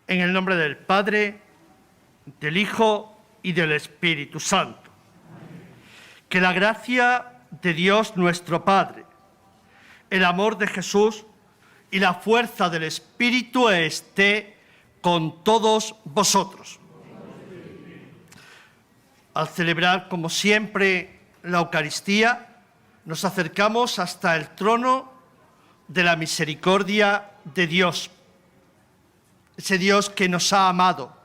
En el nombre del Padre, del Hijo y del Espíritu Santo. Que la gracia de Dios nuestro Padre, el amor de Jesús y la fuerza del Espíritu esté con todos vosotros. Al celebrar, como siempre, la Eucaristía, nos acercamos hasta el trono de la misericordia de Dios. Ese Dios que nos ha amado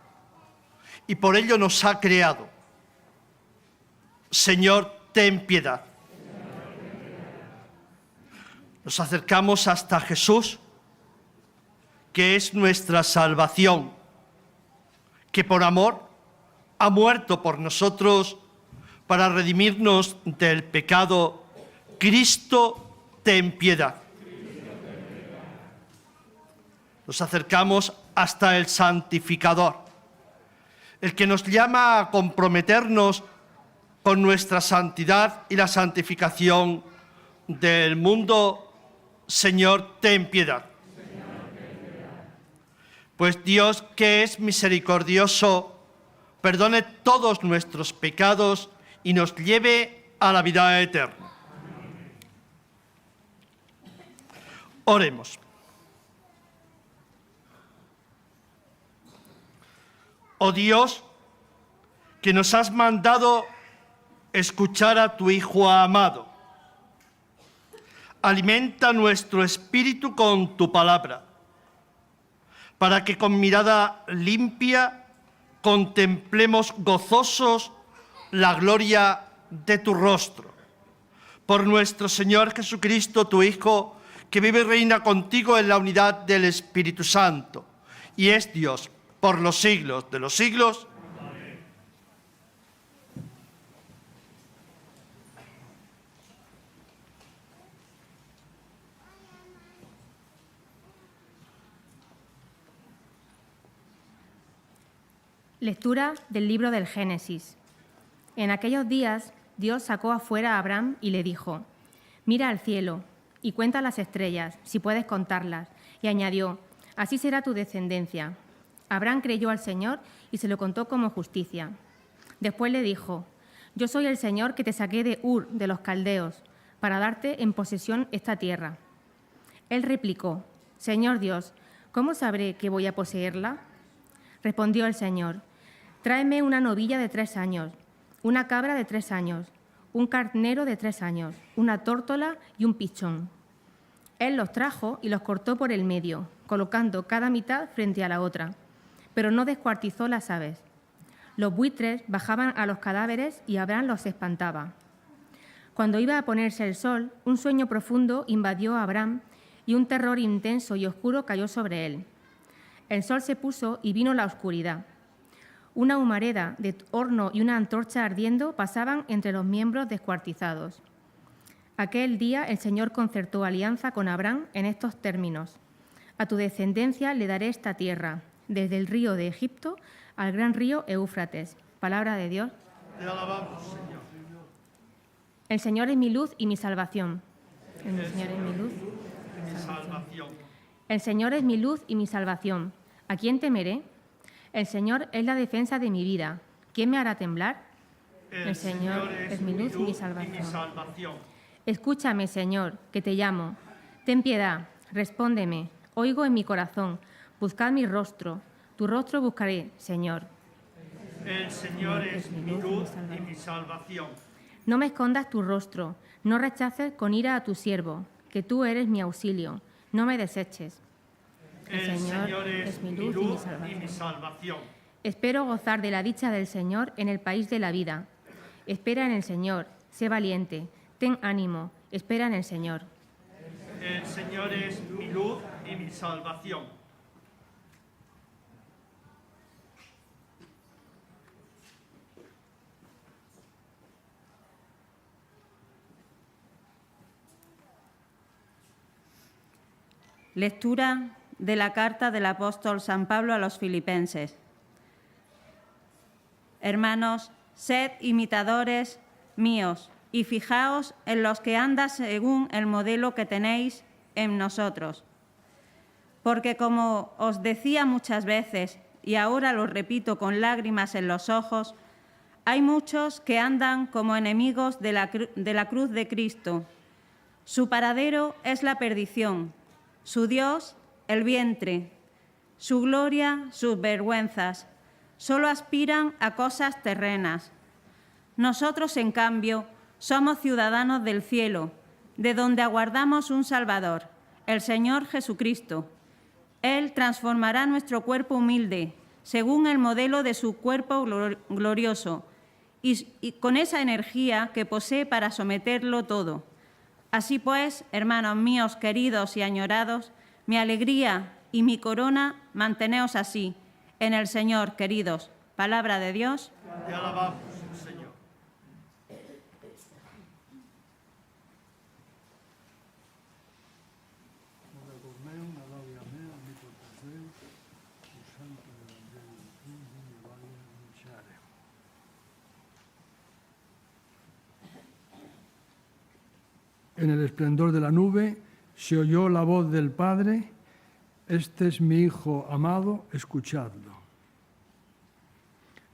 y por ello nos ha creado. Señor, ten piedad. Nos acercamos hasta Jesús, que es nuestra salvación, que por amor ha muerto por nosotros para redimirnos del pecado. Cristo, ten piedad. Nos acercamos hasta el santificador, el que nos llama a comprometernos con nuestra santidad y la santificación del mundo. Señor, ten piedad. Pues Dios, que es misericordioso, perdone todos nuestros pecados y nos lleve a la vida eterna. Oremos. Oh Dios, que nos has mandado escuchar a tu Hijo amado, alimenta nuestro espíritu con tu palabra, para que con mirada limpia contemplemos gozosos la gloria de tu rostro. Por nuestro Señor Jesucristo, tu Hijo, que vive y reina contigo en la unidad del Espíritu Santo, y es Dios por los siglos de los siglos. Amén. Lectura del libro del Génesis. En aquellos días, Dios sacó afuera a Abraham y le dijo: «Mira al cielo y cuenta las estrellas, si puedes contarlas». Y añadió: «Así será tu descendencia». Abraham creyó al Señor y se lo contó como justicia. Después le dijo: «Yo soy el Señor que te saqué de Ur, de los caldeos, para darte en posesión esta tierra». Él replicó: «Señor Dios, ¿cómo sabré que voy a poseerla?». Respondió el Señor: «Tráeme una novilla de 3 años, una cabra de 3 años, un carnero de 3 años, una tórtola y un pichón». Él los trajo y los cortó por el medio, colocando cada mitad frente a la otra, pero no descuartizó las aves. Los buitres bajaban a los cadáveres y Abraham los espantaba. Cuando iba a ponerse el sol, un sueño profundo invadió a Abraham y un terror intenso y oscuro cayó sobre él. El sol se puso y vino la oscuridad. Una humareda de horno y una antorcha ardiendo pasaban entre los miembros descuartizados. Aquel día el Señor concertó alianza con Abraham en estos términos: «A tu descendencia le daré esta tierra, desde el río de Egipto al gran río Éufrates». Palabra de Dios. Te alabamos, Señor. El Señor es mi luz y mi salvación. El Señor es mi luz y mi salvación. El Señor es mi luz y mi salvación. ¿A quién temeré? El Señor es la defensa de mi vida. ¿Quién me hará temblar? El Señor es mi luz y mi salvación. Escúchame, Señor, que te llamo. Ten piedad, respóndeme. Oigo en mi corazón. Buscad mi rostro. Tu rostro buscaré, Señor. El Señor es mi luz y mi salvación. No me escondas tu rostro. No rechaces con ira a tu siervo, que tú eres mi auxilio. No me deseches. El Señor es mi luz y mi salvación. Espero gozar de la dicha del Señor en el país de la vida. Espera en el Señor, sé valiente, ten ánimo, espera en el Señor. El Señor es mi luz y mi salvación. Lectura de la carta del apóstol San Pablo a los Filipenses. Hermanos, sed imitadores míos y fijaos en los que andan según el modelo que tenéis en nosotros. Porque como os decía muchas veces, y ahora lo repito con lágrimas en los ojos, hay muchos que andan como enemigos de la cruz de Cristo. Su paradero es la perdición, su Dios, el vientre, su gloria, sus vergüenzas. Solo aspiran a cosas terrenas. Nosotros, en cambio, somos ciudadanos del cielo, de donde aguardamos un Salvador, el Señor Jesucristo. Él transformará nuestro cuerpo humilde, según el modelo de su cuerpo glorioso, y con esa energía que posee para someterlo todo. Así pues, hermanos míos queridos y añorados, mi alegría y mi corona, manteneos así, en el Señor, queridos. Palabra de Dios. Te alabamos, Señor. En el esplendor de la nube se oyó la voz del Padre: este es mi Hijo amado, escuchadlo.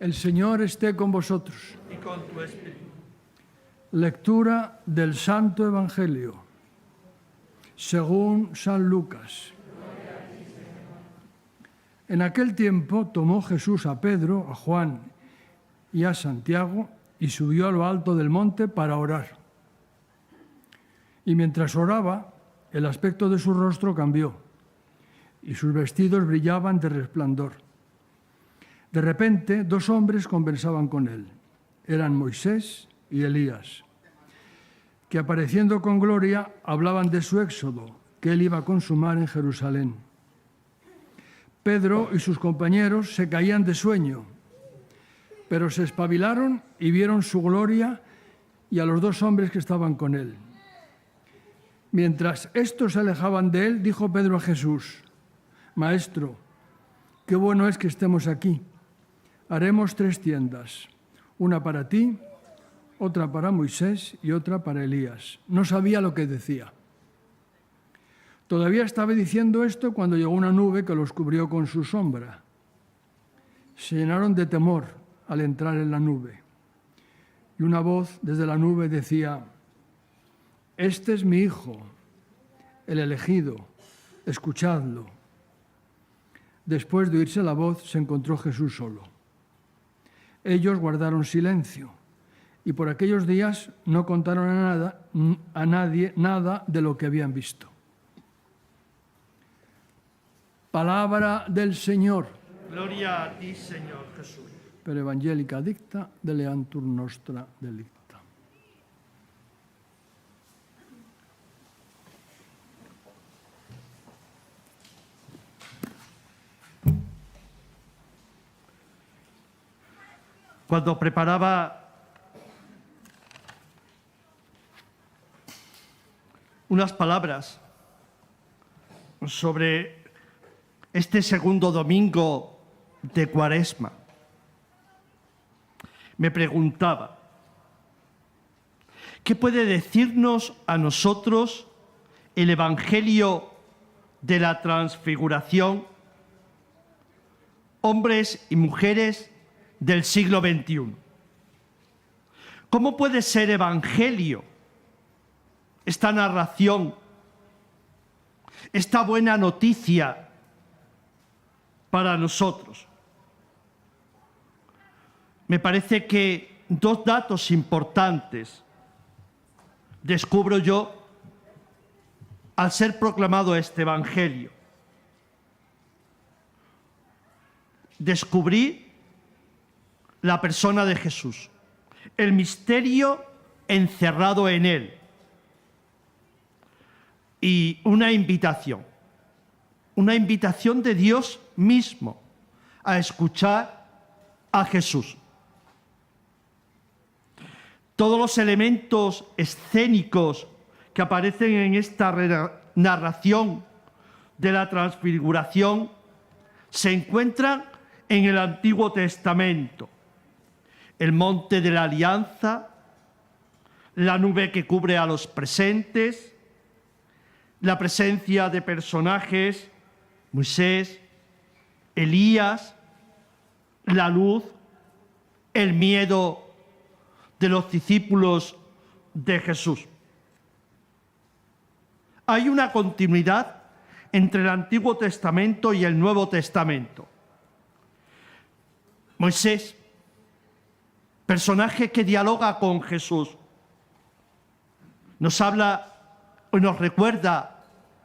El Señor esté con vosotros. Y con tu espíritu. Lectura del Santo Evangelio según San Lucas. En aquel tiempo tomó Jesús a Pedro, a Juan y a Santiago y subió a lo alto del monte para orar. Y mientras oraba, el aspecto de su rostro cambió y sus vestidos brillaban de resplandor. De repente, dos hombres conversaban con él. Eran Moisés y Elías, que apareciendo con gloria hablaban de su éxodo, que él iba a consumar en Jerusalén. Pedro y sus compañeros se caían de sueño, pero se espabilaron y vieron su gloria y a los dos hombres que estaban con él. Mientras estos se alejaban de él, dijo Pedro a Jesús: Maestro, qué bueno es que estemos aquí. Haremos 3 tiendas, una para ti, otra para Moisés y otra para Elías. No sabía lo que decía. Todavía estaba diciendo esto cuando llegó una nube que los cubrió con su sombra. Se llenaron de temor al entrar en la nube. Y una voz desde la nube decía: este es mi Hijo, el elegido, escuchadlo. Después de oírse la voz, se encontró Jesús solo. Ellos guardaron silencio y por aquellos días no contaron a nadie nada de lo que habían visto. Palabra del Señor. Gloria a ti, Señor Jesús. Per evangelica dicta deleantur nostra delicta. Cuando preparaba unas palabras sobre este segundo domingo de Cuaresma, me preguntaba, ¿qué puede decirnos a nosotros el Evangelio de la Transfiguración, hombres y mujeres del siglo XXI? ¿Cómo puede ser evangelio esta narración, esta buena noticia para nosotros? Me parece que 2 datos importantes descubro yo al ser proclamado este evangelio. Descubrí la persona de Jesús, el misterio encerrado en él y una invitación de Dios mismo a escuchar a Jesús. Todos los elementos escénicos que aparecen en esta narración de la Transfiguración se encuentran en el Antiguo Testamento. El monte de la alianza, la nube que cubre a los presentes, la presencia de personajes Moisés, Elías, la luz, el miedo de los discípulos de Jesús. Hay una continuidad entre el Antiguo Testamento y el Nuevo Testamento. Moisés, personaje que dialoga con Jesús, nos habla o nos recuerda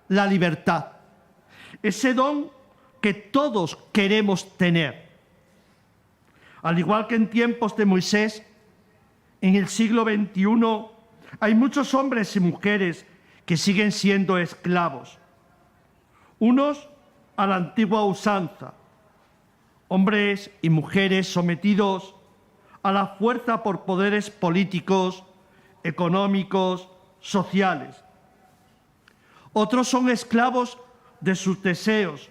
la libertad, ese don que todos queremos tener. Al igual que en tiempos de Moisés, en el siglo XXI hay muchos hombres y mujeres que siguen siendo esclavos. Unos a la antigua usanza, hombres y mujeres sometidos a la fuerza por poderes políticos, económicos, sociales. Otros son esclavos de sus deseos,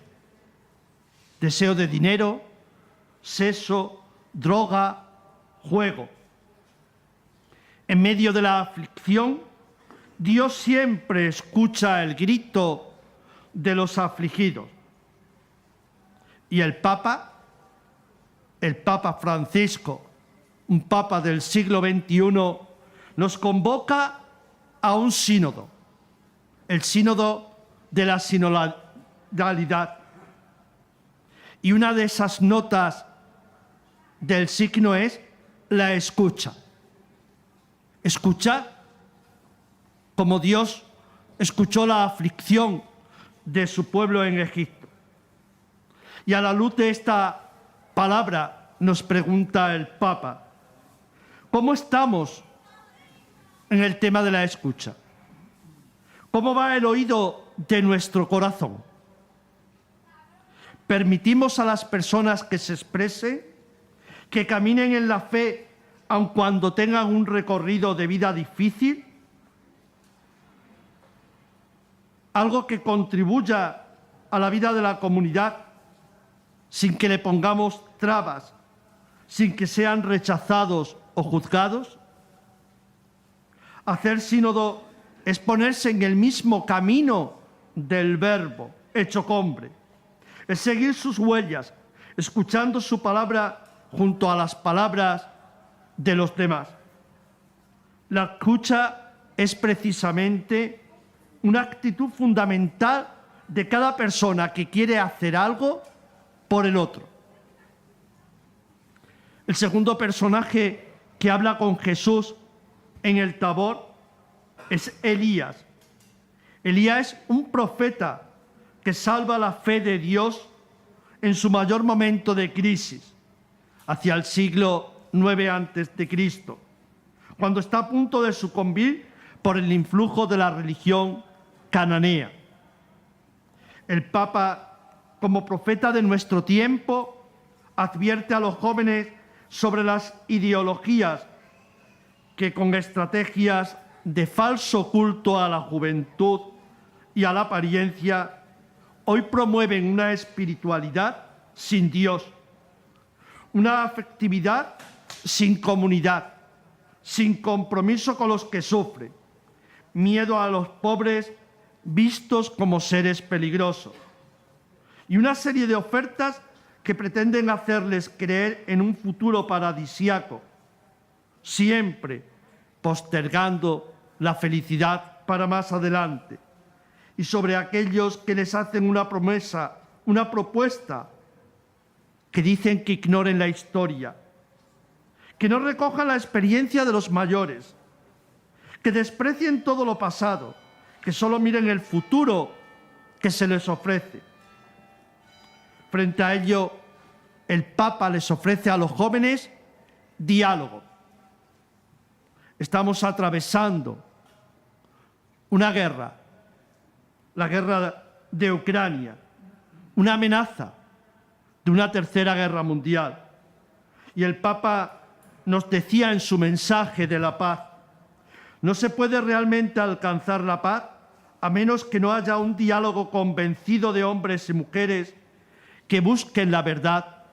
deseo de dinero, sexo, droga, juego. En medio de la aflicción, Dios siempre escucha el grito de los afligidos. Y el Papa Francisco, un Papa del siglo XXI, nos convoca a un sínodo, el sínodo de la sinodalidad. Y una de esas notas del signo es la escucha. Escuchar como Dios escuchó la aflicción de su pueblo en Egipto. Y a la luz de esta palabra nos pregunta el Papa, ¿cómo estamos en el tema de la escucha? ¿Cómo va el oído de nuestro corazón? ¿Permitimos a las personas que se expresen, que caminen en la fe, aun cuando tengan un recorrido de vida difícil? Algo que contribuya a la vida de la comunidad sin que le pongamos trabas, sin que sean rechazados o juzgados. Hacer sínodo es ponerse en el mismo camino del Verbo hecho hombre, es seguir sus huellas, escuchando su palabra junto a las palabras de los demás. La escucha es precisamente una actitud fundamental de cada persona que quiere hacer algo por el otro. El segundo personaje que habla con Jesús en el Tabor es Elías. Elías es un profeta que salva la fe de Dios en su mayor momento de crisis, hacia el siglo IX a.C., cuando está a punto de sucumbir por el influjo de la religión cananea. El Papa, como profeta de nuestro tiempo, advierte a los jóvenes sobre las ideologías que con estrategias de falso culto a la juventud y a la apariencia hoy promueven una espiritualidad sin Dios, una afectividad sin comunidad, sin compromiso con los que sufren, miedo a los pobres vistos como seres peligrosos, y una serie de ofertas que pretenden hacerles creer en un futuro paradisíaco, siempre postergando la felicidad para más adelante, y sobre aquellos que les hacen una promesa, una propuesta, que dicen que ignoren la historia, que no recojan la experiencia de los mayores, que desprecien todo lo pasado, que solo miren el futuro que se les ofrece. Frente a ello, el Papa les ofrece a los jóvenes diálogo. Estamos atravesando una guerra, la guerra de Ucrania, una amenaza de una tercera guerra mundial. Y el Papa nos decía en su mensaje de la paz, no se puede realmente alcanzar la paz a menos que no haya un diálogo convencido de hombres y mujeres que busquen la verdad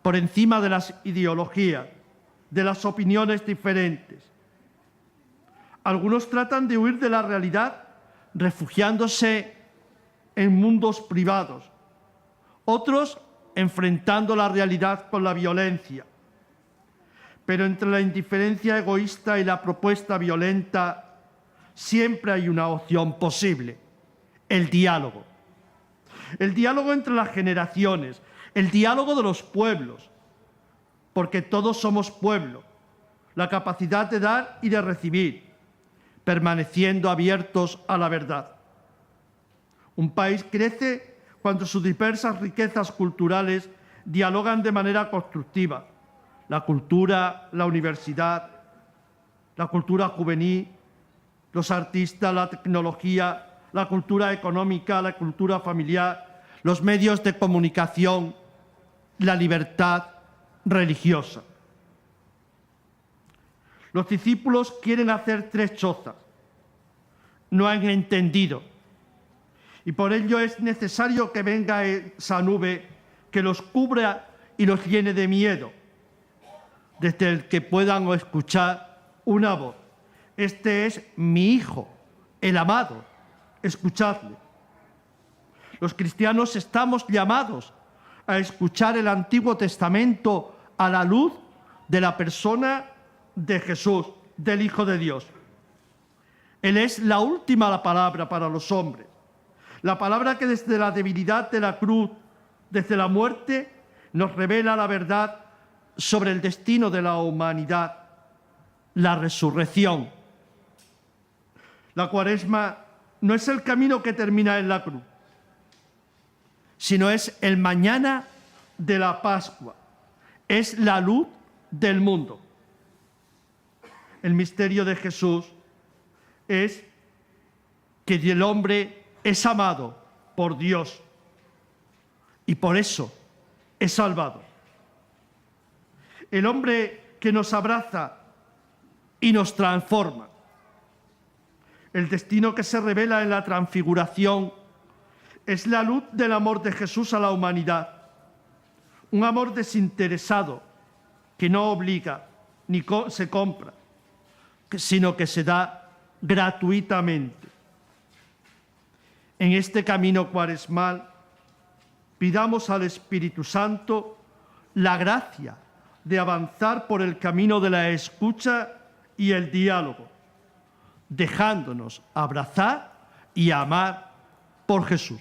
por encima de las ideologías, de las opiniones diferentes. Algunos tratan de huir de la realidad refugiándose en mundos privados, otros enfrentando la realidad con la violencia. Pero entre la indiferencia egoísta y la propuesta violenta siempre hay una opción posible: el diálogo. El diálogo entre las generaciones, el diálogo de los pueblos, porque todos somos pueblo, la capacidad de dar y de recibir, permaneciendo abiertos a la verdad. Un país crece cuando sus diversas riquezas culturales dialogan de manera constructiva. La cultura, la universidad, la cultura juvenil, los artistas, la tecnología, la cultura económica, la cultura familiar, los medios de comunicación, la libertad religiosa. Los discípulos quieren hacer 3 chozas. No han entendido. Y por ello es necesario que venga esa nube que los cubra y los llene de miedo, desde el que puedan escuchar una voz: este es mi Hijo, el amado, escuchadle. Los cristianos estamos llamados a escuchar el Antiguo Testamento a la luz de la persona de Jesús, del Hijo de Dios. Él es la última palabra para los hombres, la palabra que desde la debilidad de la cruz, desde la muerte, nos revela la verdad sobre el destino de la humanidad, la resurrección. La Cuaresma no es el camino que termina en la cruz, sino es el mañana de la Pascua, es la luz del mundo. El misterio de Jesús es que el hombre es amado por Dios y por eso es salvado. El hombre que nos abraza y nos transforma. El destino que se revela en la transfiguración es la luz del amor de Jesús a la humanidad. Un amor desinteresado que no obliga ni se compra, sino que se da gratuitamente. En este camino cuaresmal, pidamos al Espíritu Santo la gracia de avanzar por el camino de la escucha y el diálogo, dejándonos abrazar y amar por Jesús.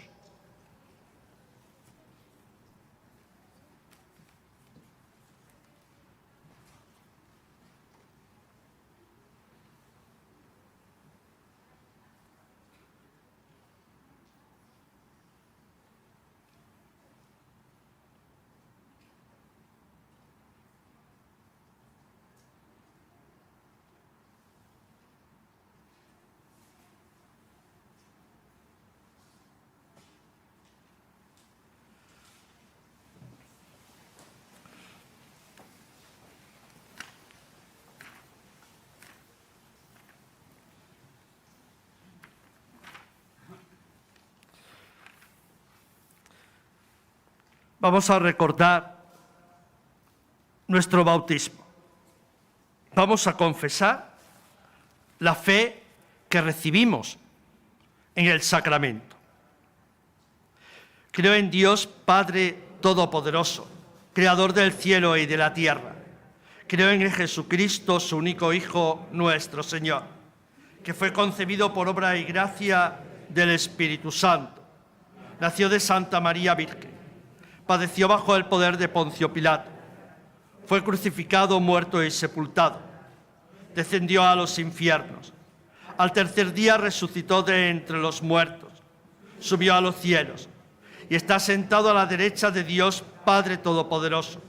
Vamos a recordar nuestro bautismo. Vamos a confesar la fe que recibimos en el sacramento. Creo en Dios Padre Todopoderoso, Creador del cielo y de la tierra. Creo en Jesucristo, su único Hijo, nuestro Señor, que fue concebido por obra y gracia del Espíritu Santo. Nació de Santa María Virgen. Padeció bajo el poder de Poncio Pilato. Fue crucificado, muerto y sepultado. Descendió a los infiernos. Al tercer día resucitó de entre los muertos. Subió a los cielos y está sentado a la derecha de Dios Padre Todopoderoso.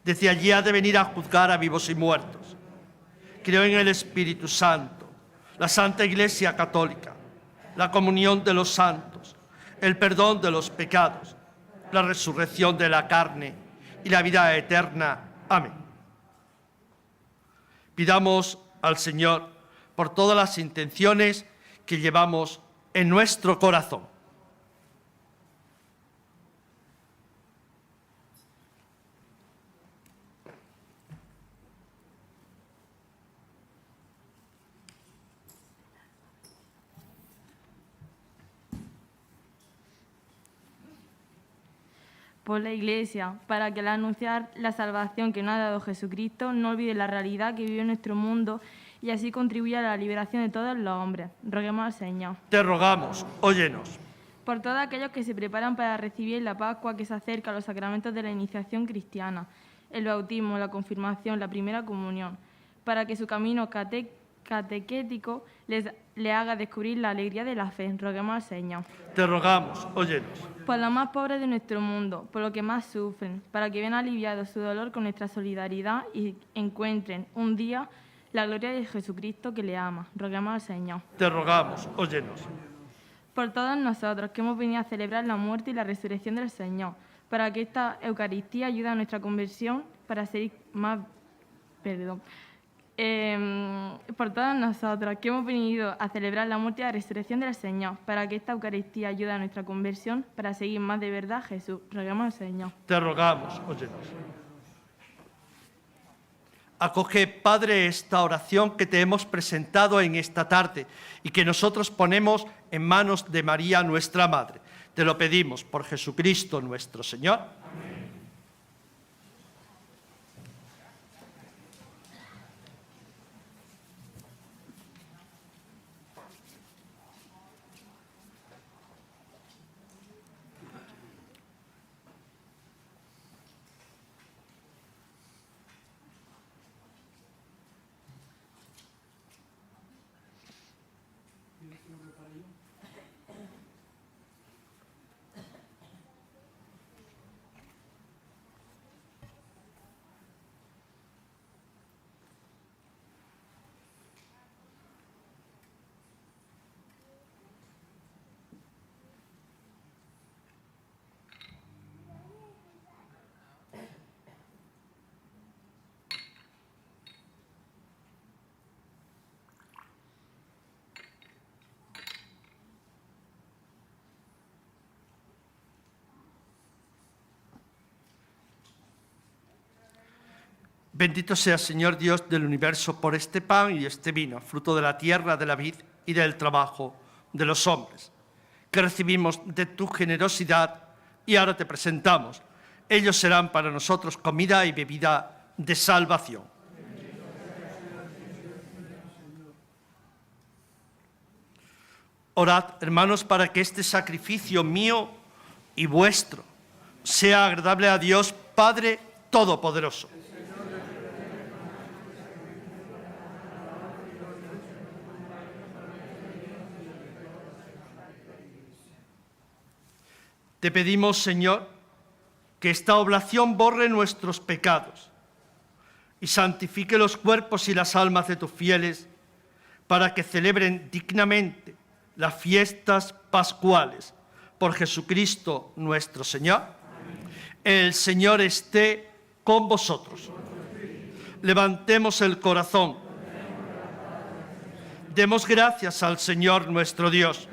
Desde allí ha de venir a juzgar a vivos y muertos. Creo en el Espíritu Santo, la Santa Iglesia Católica, la comunión de los santos, el perdón de los pecados, la resurrección de la carne y la vida eterna. Amén. Pidamos al Señor por todas las intenciones que llevamos en nuestro corazón. por la Iglesia, para que al anunciar la salvación que nos ha dado Jesucristo no olvide la realidad que vive en nuestro mundo y así contribuya a la liberación de todos los hombres. Roguemos al Señor. Te rogamos, óyenos. Por todos aquellos que se preparan para recibir la Pascua que se acerca a los sacramentos de la iniciación cristiana, el bautismo, la confirmación, la primera comunión, para que su camino catequético le haga descubrir la alegría de la fe. Roguemos al Señor. Te rogamos, óyenos. Por los más pobres de nuestro mundo, por los que más sufren, para que vean aliviado su dolor con nuestra solidaridad y encuentren un día la gloria de Jesucristo que le ama. Roguemos al Señor. Te rogamos, óyenos. Por todos nosotros que hemos venido a celebrar la muerte y la resurrección del Señor, para que esta Eucaristía ayude a nuestra conversión para ser más... por todos nosotros que hemos venido a celebrar la muerte y la resurrección del Señor, para que esta Eucaristía ayude a nuestra conversión para seguir más de verdad a Jesús. Roguemos al Señor. Te rogamos, óyenos. Acoge, Padre, esta oración que te hemos presentado en esta tarde y que nosotros ponemos en manos de María, nuestra Madre. Te lo pedimos por Jesucristo nuestro Señor. Amén. Bendito sea, Señor Dios del universo, por este pan y este vino, fruto de la tierra, de la vid y del trabajo de los hombres, que recibimos de tu generosidad y ahora te presentamos. Ellos serán para nosotros comida y bebida de salvación. Orad, hermanos, para que este sacrificio mío y vuestro sea agradable a Dios Padre Todopoderoso. Te pedimos, Señor, que esta oblación borre nuestros pecados y santifique los cuerpos y las almas de tus fieles para que celebren dignamente las fiestas pascuales. Por Jesucristo nuestro Señor. El Señor esté con vosotros. Levantemos el corazón. Demos gracias al Señor nuestro Dios.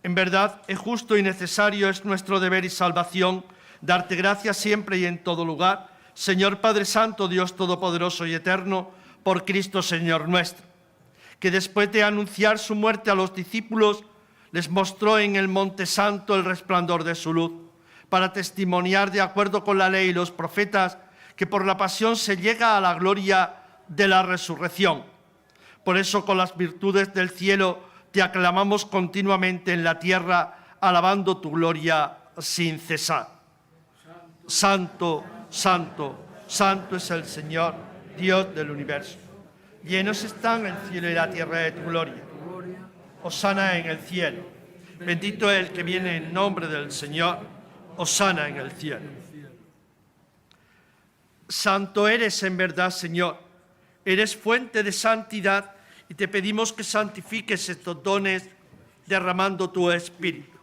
En verdad, es justo y necesario, es nuestro deber y salvación, darte gracias siempre y en todo lugar, Señor Padre Santo, Dios Todopoderoso y Eterno, por Cristo Señor nuestro, que después de anunciar su muerte a los discípulos, les mostró en el Monte Santo el resplandor de su luz, para testimoniar de acuerdo con la ley y los profetas, que por la pasión se llega a la gloria de la resurrección. Por eso, con las virtudes del cielo, te aclamamos continuamente en la tierra, alabando tu gloria sin cesar. Santo, santo, santo es el Señor, Dios del universo. Llenos están el cielo y la tierra de tu gloria. Hosana en el cielo. Bendito es el que viene en nombre del Señor. Hosana en el cielo. Santo eres en verdad, Señor. Eres fuente de santidad. Y te pedimos que santifiques estos dones derramando tu Espíritu,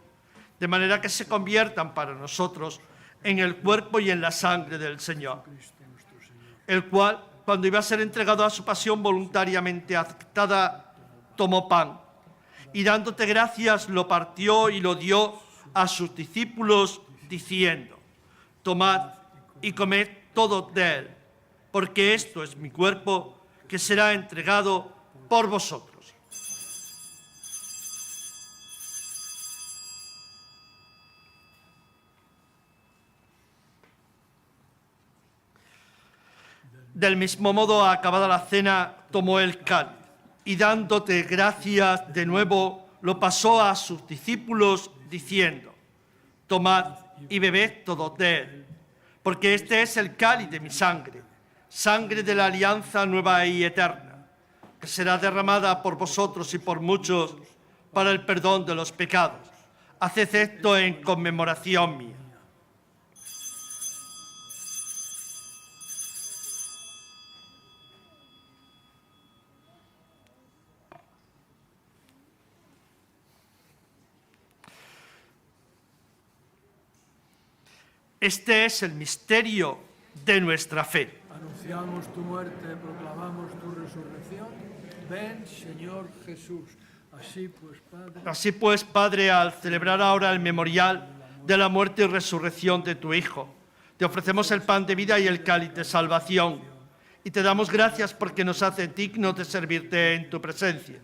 de manera que se conviertan para nosotros en el cuerpo y en la sangre del Señor, el cual, cuando iba a ser entregado a su pasión voluntariamente aceptada, tomó pan y dándote gracias lo partió y lo dio a sus discípulos, diciendo: tomad y comed todos de él, porque esto es mi cuerpo que será entregado por vosotros. Del mismo modo, acabada la cena, tomó el cáliz y dándote gracias de nuevo, lo pasó a sus discípulos diciendo: tomad y bebed todos de él, porque este es el cáliz de mi sangre, sangre de la alianza nueva y eterna, que será derramada por vosotros y por muchos para el perdón de los pecados. Haced esto en conmemoración mía. Este es el misterio de nuestra fe. Anunciamos tu muerte, proclamamos tu resurrección. Ven, Señor Jesús. Así pues, Padre, al celebrar ahora el memorial de la muerte y resurrección de tu Hijo, te ofrecemos el pan de vida y el cáliz de salvación, y te damos gracias porque nos hace dignos de servirte en tu presencia.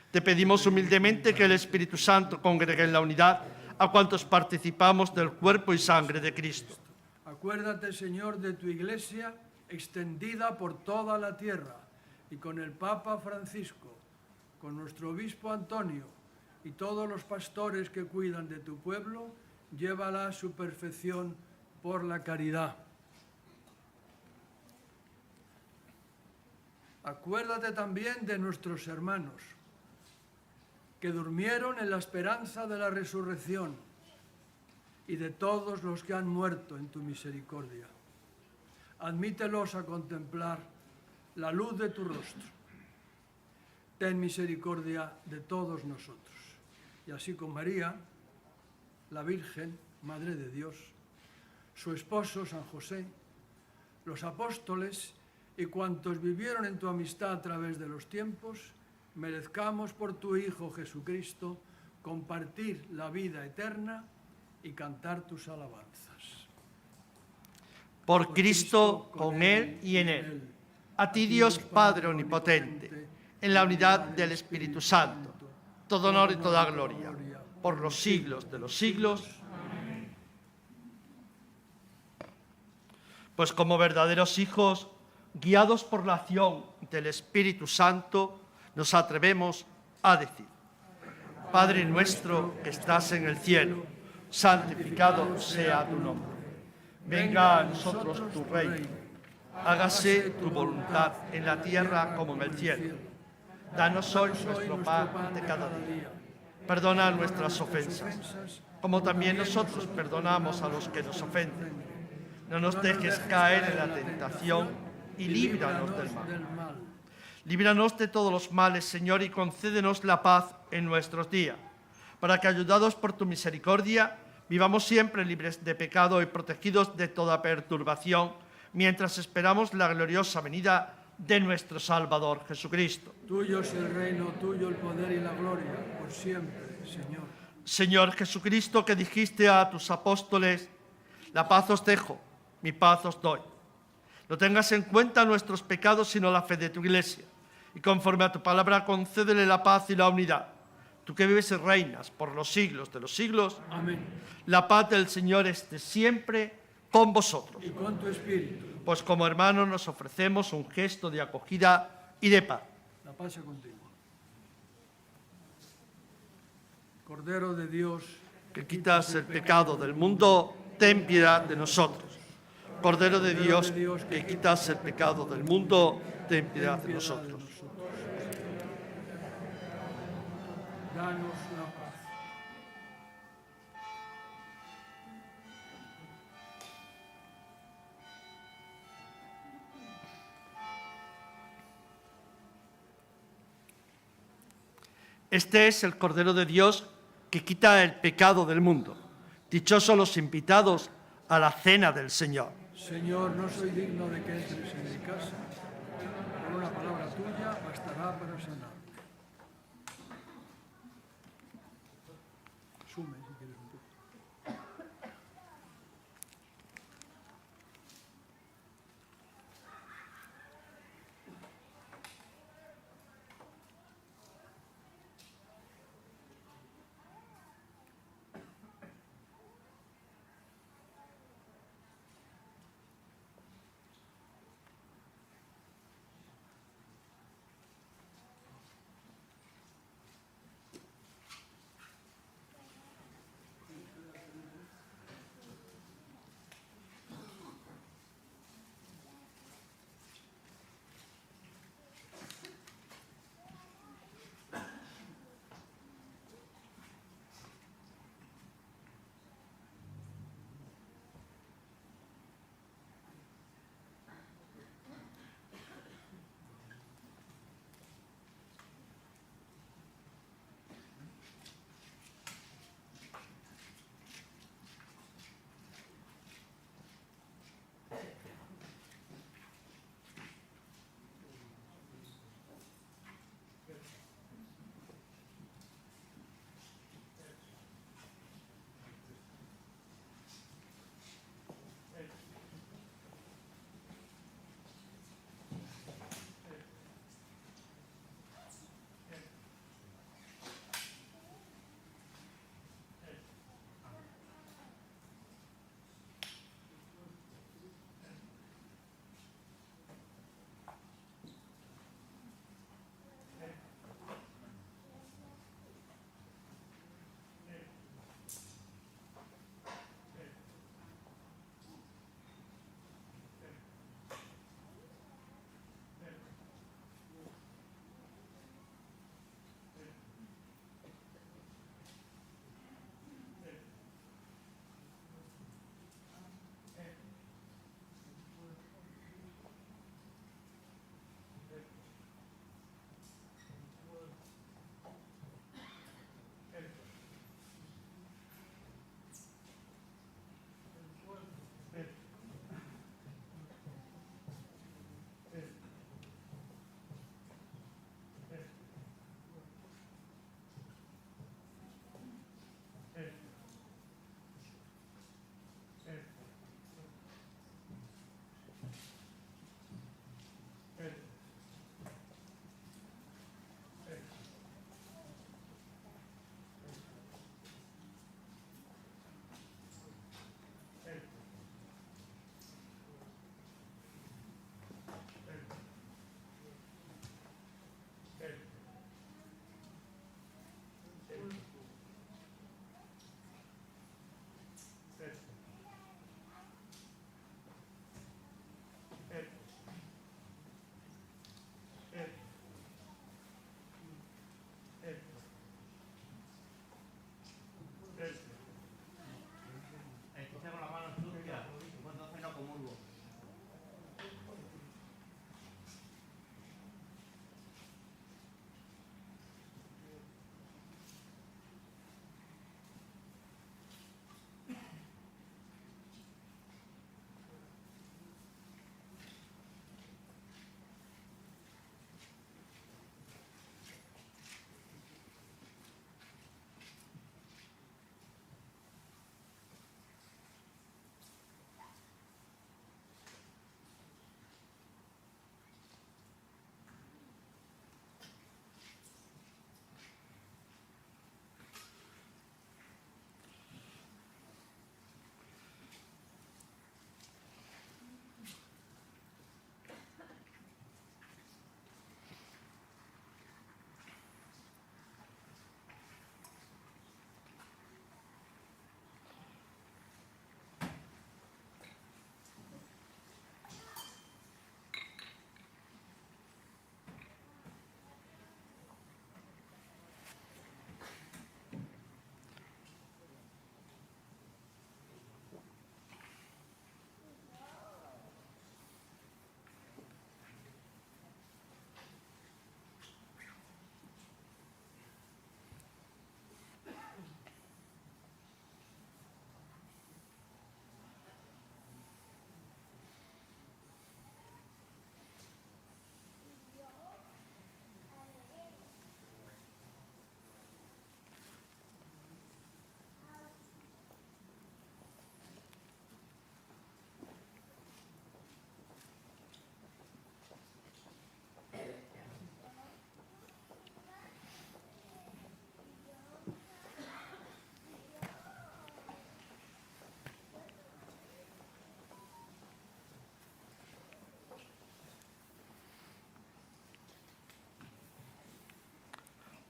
Te pedimos humildemente que el Espíritu Santo congregue en la unidad a cuantos participamos del cuerpo y sangre de Cristo. Acuérdate, Señor, de tu Iglesia extendida por toda la tierra, y con el Papa Francisco, con nuestro obispo Antonio y todos los pastores que cuidan de tu pueblo, llévala a su perfección por la caridad. Acuérdate también de nuestros hermanos que durmieron en la esperanza de la resurrección y de todos los que han muerto en tu misericordia. Admítelos a contemplar la luz de tu rostro. Ten misericordia de todos nosotros. Y así con María, la Virgen, Madre de Dios, su esposo San José, los apóstoles y cuantos vivieron en tu amistad a través de los tiempos, merezcamos por tu Hijo Jesucristo compartir la vida eterna y cantar tus alabanzas. Por Cristo, con Él y en Él. A ti, Dios Padre Omnipotente, en la unidad del Espíritu Santo, todo honor y toda gloria, por los siglos de los siglos. Pues como verdaderos hijos, guiados por la acción del Espíritu Santo, nos atrevemos a decir: Padre nuestro que estás en el cielo, santificado sea tu nombre. Venga a nosotros tu reino. Hágase tu voluntad en la tierra como en el cielo. Danos hoy nuestro pan de cada día. Perdona nuestras ofensas, como también nosotros perdonamos a los que nos ofenden. No nos dejes caer en la tentación y líbranos del mal. Líbranos de todos los males, Señor, y concédenos la paz en nuestros días, para que, ayudados por tu misericordia, vivamos siempre libres de pecado y protegidos de toda perturbación, mientras esperamos la gloriosa venida de nuestro Salvador Jesucristo. Tuyo es el reino, tuyo el poder y la gloria, por siempre, Señor. Señor Jesucristo, que dijiste a tus apóstoles: la paz os dejo, mi paz os doy. No tengas en cuenta nuestros pecados, sino la fe de tu Iglesia, y conforme a tu palabra concédele la paz y la unidad. Tú que vives y reinas por los siglos de los siglos. Amén. La paz del Señor esté siempre con vosotros. Y con tu espíritu. Pues como hermanos nos ofrecemos un gesto de acogida y de paz. La paz sea contigo. Cordero de Dios, que quitas el pecado del mundo, ten piedad de nosotros. Cordero de Dios, que quitas el pecado del mundo, ten piedad de nosotros. Danos la paz. Este es el Cordero de Dios que quita el pecado del mundo. Dichosos los invitados a la cena del Señor. Señor, no soy digno de que entres en mi casa, pero una palabra tuya bastará para sanar. Sume, si quieres un poco.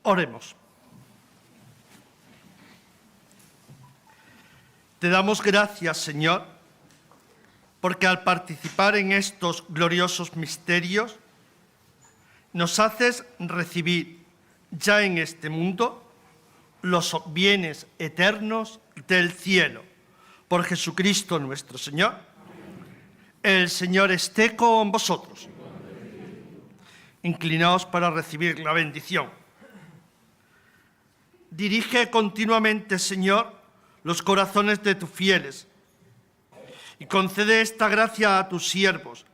Oremos. Te damos gracias, Señor, porque al participar en estos gloriosos misterios, nos haces recibir ya en este mundo los bienes eternos del cielo. Por Jesucristo nuestro Señor. El Señor esté con vosotros. Inclinaos para recibir la bendición. Dirige continuamente, Señor, los corazones de tus fieles y concede esta gracia a tus siervos,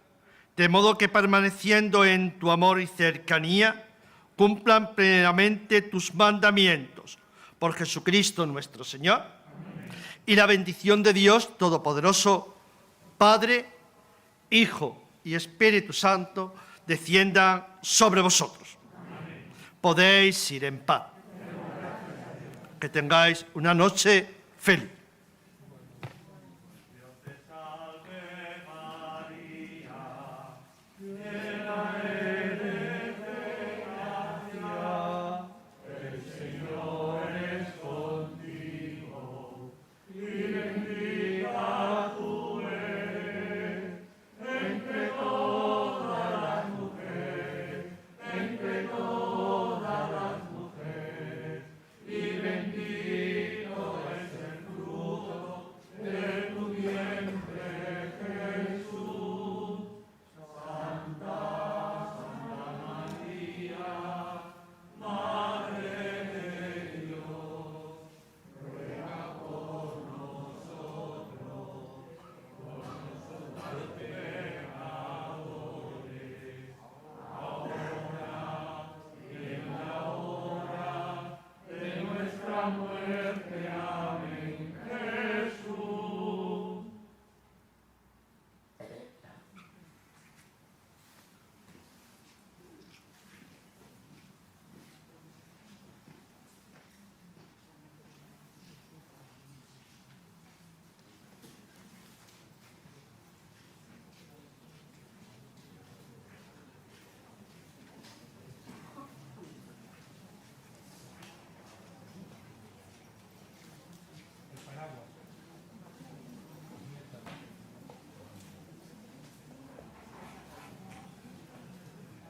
de modo que permaneciendo en tu amor y cercanía, cumplan plenamente tus mandamientos. Por Jesucristo nuestro Señor. Y la bendición de Dios Todopoderoso, Padre, Hijo y Espíritu Santo, desciendan sobre vosotros. Amén. Podéis ir en paz. Que tengáis una noche feliz. Muerte